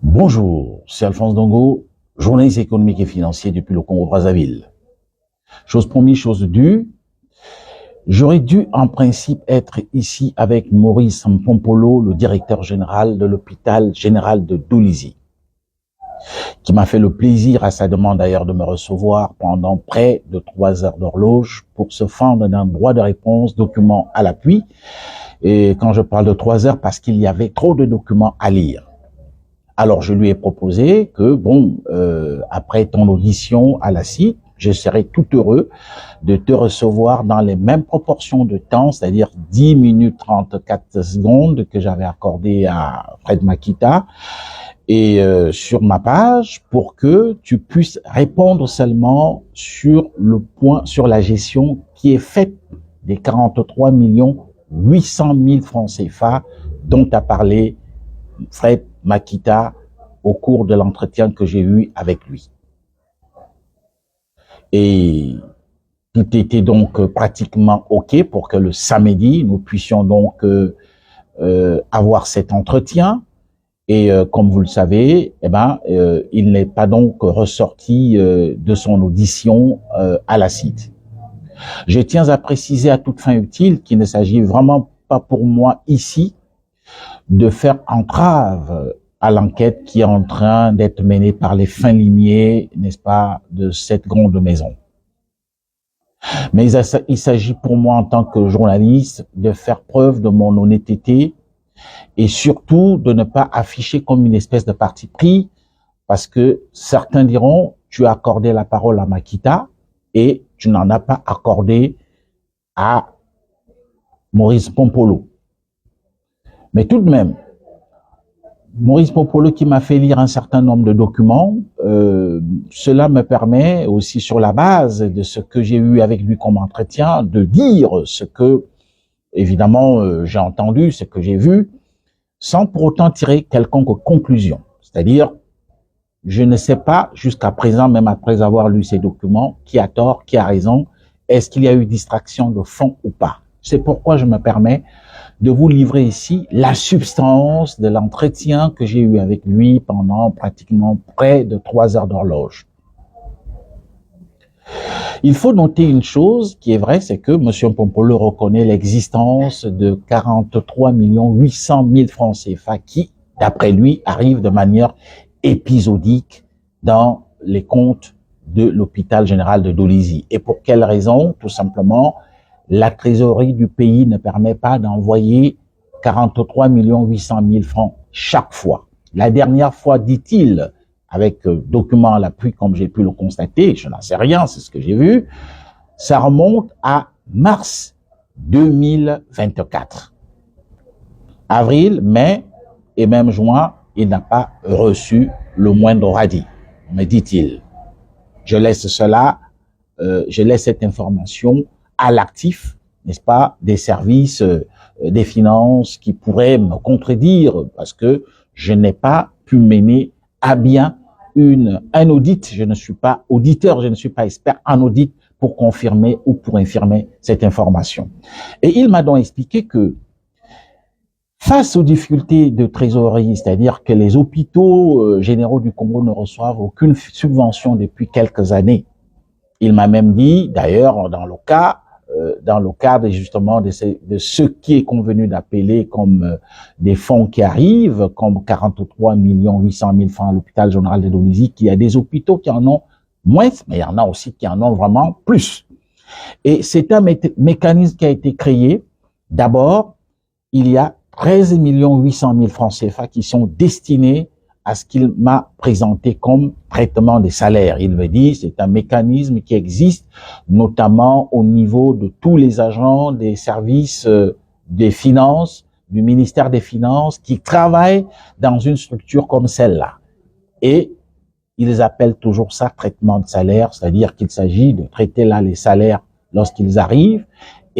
Bonjour, c'est Alphonse Dongo, journaliste économique et financier depuis le Congo-Brazzaville. Chose promise, chose due, j'aurais dû en principe être ici avec Maurice Mpompolo, le directeur général de l'hôpital général de Dolisie, qui m'a fait le plaisir, à sa demande d'ailleurs, de me recevoir pendant près de 3 heures d'horloge pour se fendre d'un droit de réponse, document à l'appui. Et quand je parle de 3 heures, parce qu'il y avait trop de documents à lire. Alors, je lui ai proposé que, après ton audition à la CIT, je serais tout heureux de te recevoir dans les mêmes proportions de temps, c'est-à-dire 10 minutes 34 secondes que j'avais accordé à Fred Makita et sur ma page pour que tu puisses répondre seulement sur le point, sur la gestion qui est faite des 43 800 000 francs CFA dont a parlé Fred Makita au cours de l'entretien que j'ai eu avec lui. Et tout était donc pratiquement OK pour que le samedi, nous puissions donc avoir cet entretien. Et comme vous le savez, il n'est pas donc ressorti de son audition à la CIT. Je tiens à préciser à toute fin utile qu'il ne s'agit vraiment pas pour moi ici de faire entrave à l'enquête qui est en train d'être menée par les fins limiers, n'est-ce pas, de cette grande maison. Mais il s'agit pour moi en tant que journaliste de faire preuve de mon honnêteté et surtout de ne pas afficher comme une espèce de parti pris parce que certains diront tu as accordé la parole à Makita et tu n'en as pas accordé à Maurice Mpompolo. Mais tout de même, Maurice Mpompolo qui m'a fait lire un certain nombre de documents, cela me permet aussi sur la base de ce que j'ai eu avec lui comme entretien de dire ce que, évidemment, j'ai entendu, ce que j'ai vu, sans pour autant tirer quelconque conclusion. C'est-à-dire, je ne sais pas jusqu'à présent, même après avoir lu ces documents, qui a tort, qui a raison, est-ce qu'il y a eu distraction de fond ou pas. C'est pourquoi je me permets de vous livrer ici la substance de l'entretien que j'ai eu avec lui pendant pratiquement près de 3 heures d'horloge. Il faut noter une chose qui est vraie, c'est que M. Mpompolo reconnaît l'existence de 43 800 000 francs CFA qui, d'après lui, arrivent de manière épisodique dans les comptes de l'hôpital général de Dolisie. Et pour quelle raison? Tout simplement, la trésorerie du pays ne permet pas d'envoyer 43 800 000 francs chaque fois. La dernière fois, dit-il, avec document à l'appui, comme j'ai pu le constater, je n'en sais rien, c'est ce que j'ai vu, ça remonte à mars 2024. Avril, mai et même juin, il n'a pas reçu le moindre radis, me dit-il. Je laisse cette information à l'actif, n'est-ce pas, des services des finances qui pourraient me contredire parce que je n'ai pas pu mener à bien un audit. Je ne suis pas auditeur, je ne suis pas expert en audit pour confirmer ou pour infirmer cette information. Et il m'a donc expliqué que face aux difficultés de trésorerie, c'est-à-dire que les hôpitaux généraux du Congo ne reçoivent aucune subvention depuis quelques années, il m'a même dit, d'ailleurs, dans le cadre justement de ce qui est convenu d'appeler comme des fonds qui arrivent, comme 43 800 000 francs à l'hôpital général de Dolisie, qu'il y a des hôpitaux qui en ont moins, mais il y en a aussi qui en ont vraiment plus. Et c'est un mécanisme qui a été créé. D'abord, il y a 13 800 000 francs CFA qui sont destinés à ce qu'il m'a présenté comme traitement des salaires. Il me dit, c'est un mécanisme qui existe notamment au niveau de tous les agents des services des finances, du ministère des Finances, qui travaillent dans une structure comme celle-là. Et ils appellent toujours ça traitement de salaire, c'est-à-dire qu'il s'agit de traiter là les salaires lorsqu'ils arrivent,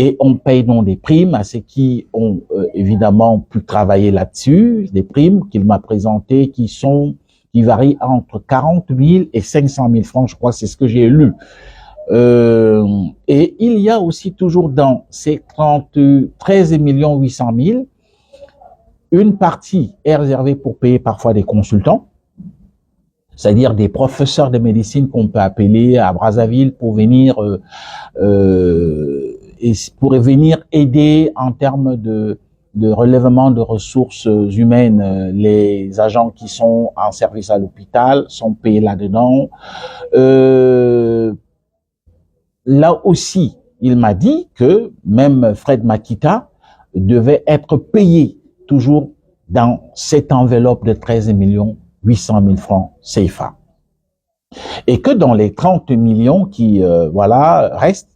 et on paye donc des primes à ceux qui ont évidemment pu travailler là-dessus, des primes qu'il m'a présentées qui varient entre 40 000 et 500 000 francs, je crois, c'est ce que j'ai lu. Et il y a aussi toujours dans ces 13 800 000 Une partie est réservée pour payer parfois des consultants, c'est-à-dire des professeurs de médecine qu'on peut appeler à Brazzaville pour venir venir aider en termes de relèvement de ressources humaines. Les agents qui sont en service à l'hôpital sont payés là-dedans. Là aussi, il m'a dit que même Fred Makita devait être payé toujours dans cette enveloppe de 13 800 000 francs CFA. Et que dans les 30 millions qui restent,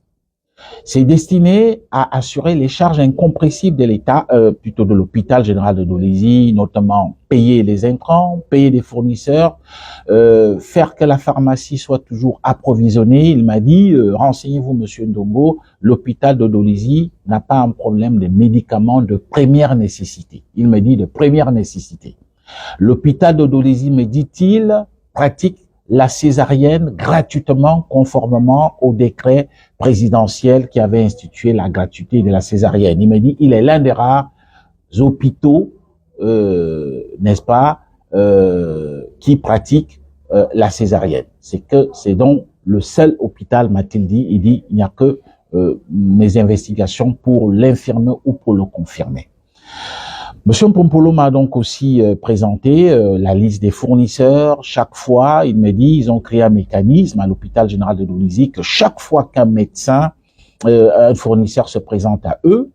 c'est destiné à assurer les charges incompressibles de l'État, plutôt de l'hôpital général de Dolésy, notamment payer les intrants, payer les fournisseurs, faire que la pharmacie soit toujours approvisionnée. Il m'a dit, renseignez-vous, Monsieur Ndongo, l'hôpital de Dolésy n'a pas un problème de médicaments de première nécessité. Il me dit de première nécessité. L'hôpital de Dolésy, me dit-il, pratique la césarienne gratuitement conformément au décret présidentiel qui avait institué la gratuité de la césarienne. Il me dit, il est l'un des rares hôpitaux, n'est-ce pas, qui pratiquent la césarienne. C'est donc le seul hôpital, m'a-t-il dit, il dit, il n'y a que mes investigations pour l'infirmer ou pour le confirmer. Monsieur Mpompolo m'a donc aussi présenté la liste des fournisseurs. Chaque fois, il me dit, ils ont créé un mécanisme à l'hôpital général de Dolésy que chaque fois qu'un médecin, un fournisseur se présente à eux,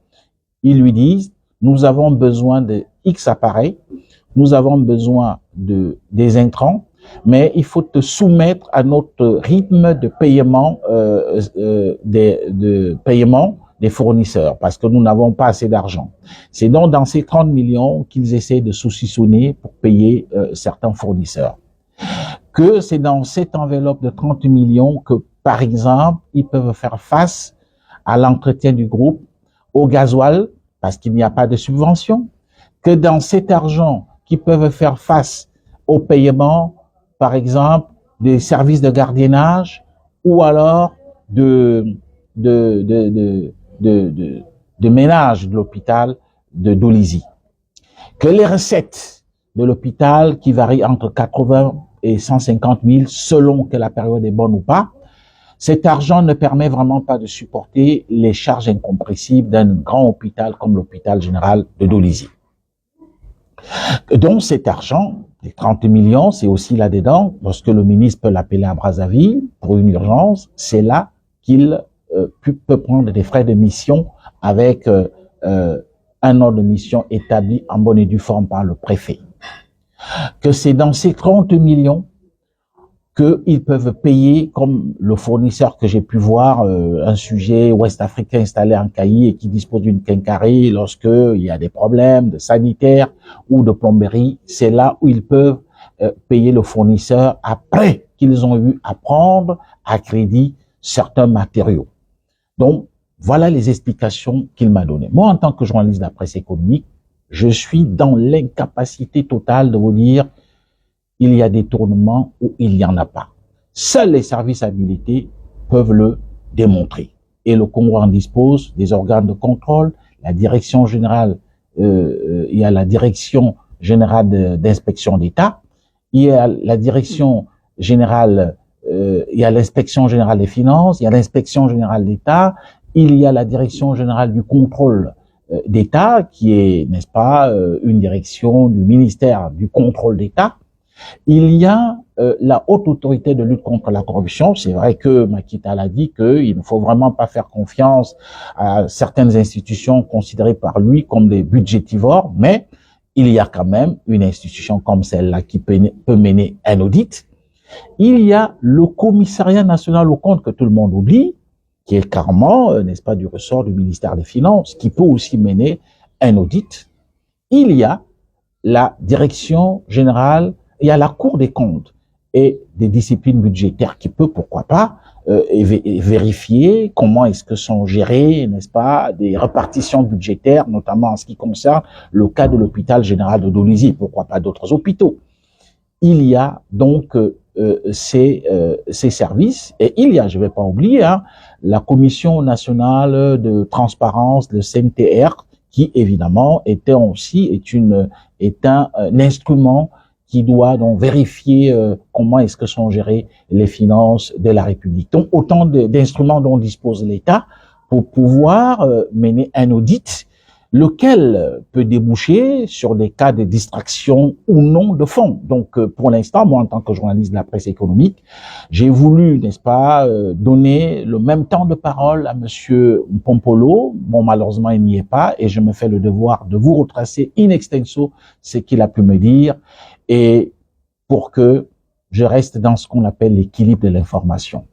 ils lui disent, nous avons besoin de X appareils, nous avons besoin des intrants, mais il faut te soumettre à notre rythme de paiement, des fournisseurs, parce que nous n'avons pas assez d'argent. C'est donc dans ces 30 millions qu'ils essaient de saucissonner pour payer certains fournisseurs. Que c'est dans cette enveloppe de 30 millions que, par exemple, ils peuvent faire face à l'entretien du groupe, au gasoil, parce qu'il n'y a pas de subvention, que dans cet argent, qu'ils peuvent faire face au paiement, par exemple, des services de gardiennage, ou alors de ménage de l'hôpital de Dolésy. Que les recettes de l'hôpital, qui varient entre 80 et 150 000 selon que la période est bonne ou pas, cet argent ne permet vraiment pas de supporter les charges incompressibles d'un grand hôpital comme l'hôpital général de Dolésy. Donc cet argent, les 30 millions, c'est aussi là-dedans, lorsque le ministre peut l'appeler à Brazzaville pour une urgence, c'est là qu'il peut prendre des frais de mission avec un ordre de mission établi en bonne et due forme par le préfet. Que c'est dans ces 30 millions qu'ils peuvent payer, comme le fournisseur que j'ai pu voir, un sujet ouest-africain installé en Cailly et qui dispose d'une quincaillerie lorsque il y a des problèmes de sanitaire ou de plomberie, c'est là où ils peuvent payer le fournisseur après qu'ils ont eu à prendre à crédit certains matériaux. Donc, voilà les explications qu'il m'a données. Moi, en tant que journaliste de la presse économique, je suis dans l'incapacité totale de vous dire il y a des tournements ou il n'y en a pas. Seuls les services habilités peuvent le démontrer. Et le Congo en dispose des organes de contrôle, la direction générale, il y a la direction générale d'inspection d'État, il y a la direction générale, il y a l'inspection générale des finances, il y a l'inspection générale d'État, il y a la direction générale du contrôle d'État, qui est, n'est-ce pas, une direction du ministère du contrôle d'État. Il y a la haute autorité de lutte contre la corruption. C'est vrai que Makita l'a dit qu'il ne faut vraiment pas faire confiance à certaines institutions considérées par lui comme des budgétivores, mais il y a quand même une institution comme celle-là qui peut mener un audit. Il y a le commissariat national aux comptes que tout le monde oublie, qui est carrément, n'est-ce pas, du ressort du ministère des Finances, qui peut aussi mener un audit. Il y a la direction générale, il y a la Cour des comptes et des disciplines budgétaires qui peut, pourquoi pas, vérifier comment est-ce que sont gérées, n'est-ce pas, des répartitions budgétaires, notamment en ce qui concerne le cas de l'hôpital général de Dolésy, pourquoi pas d'autres hôpitaux. Il y a donc ces services, et il y a, je ne vais pas oublier, la Commission nationale de transparence, le CNTR, qui évidemment est un instrument qui doit donc vérifier comment est-ce que sont gérées les finances de la République. Donc autant d'instruments dont dispose l'État pour pouvoir mener un audit, lequel peut déboucher sur des cas de distraction ou non de fonds. Donc, pour l'instant, moi, en tant que journaliste de la presse économique, j'ai voulu, n'est-ce pas, donner le même temps de parole à Monsieur Pompolo. Bon, malheureusement, il n'y est pas, et je me fais le devoir de vous retracer in extenso ce qu'il a pu me dire, et pour que je reste dans ce qu'on appelle l'équilibre de l'information.